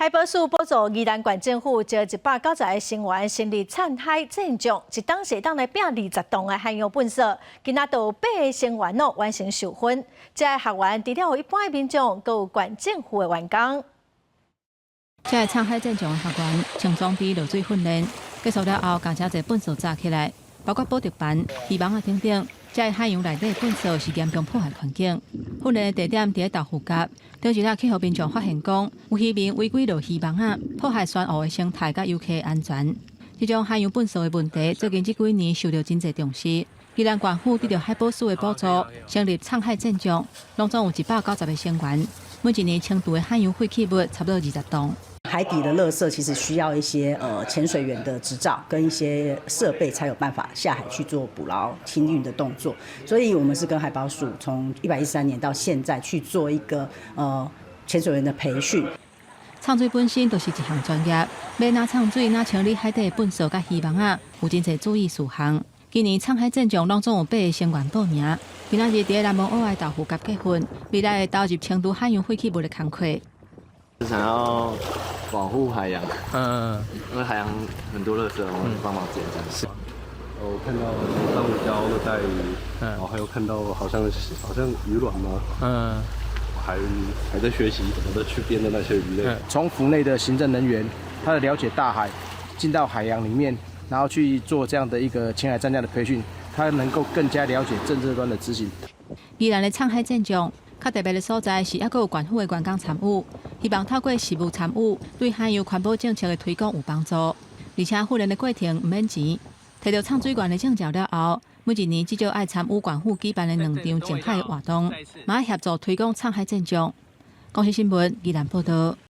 海保署补助宜兰县政府招190个成员成立灿海战将，一档是当来拼20栋的海洋粪扫，今仔到8个成员完成授勋。这个学员除了有一般的民众，更有县政府的员工。这个灿海战将的学员穿装备落水训练，结束了后，将这粪扫炸起来，包括保特板、渔网啊等等。这个海洋内底粪扫是严重破坏环境。训练的地点伫豆腐角，当日啊去互民众发现讲，有渔民违规落渔网啊，破坏船坞的生态甲游客的安全。这种海洋粪扫的问题，最近这几年受到真侪重视。宜兰县府得到海保署的补助，成立灿海战将，拢总有190个成员，每一年清除的海洋废弃物差不多20吨。海底的垃圾其实需要一些潜水员的执照跟一些设备，才有办法下海去做捕捞、清运的动作。所以我们是跟海保署从113年到现在去做一个潜水员的培训。唱水本身就是一项专业，要哪唱水、哪清理海底的粪扫甲渔网啊，有真侪注意事项。今年灿海战将拢总有8个成员报名，今仔日伫南门澳的豆腐角结婚，未来会投入清除海洋废弃物的工作。是想要保护海洋，因为海洋很多垃圾，我们帮忙捡这样子。我看到珊瑚礁热带鱼，然后还有看到好像鱼卵吗？还在学习怎么的去编的那些鱼类。从府内的行政人员，他的了解大海，进到海洋里面，然后去做这样的一个浅海战将的培训，他能够更加了解政策端的执行。宜兰的灿海战将，较特别的所在是，还佫有县府的员工参与，希望透过实务参与，对海洋环保政策的推广有帮助。而且训练的过程唔免钱，摕到唱水员的证照了后，每一年至少爱参与县府举办的2场净海的活动，嘛爱协助推广灿海战将。公视新闻宜兰报道。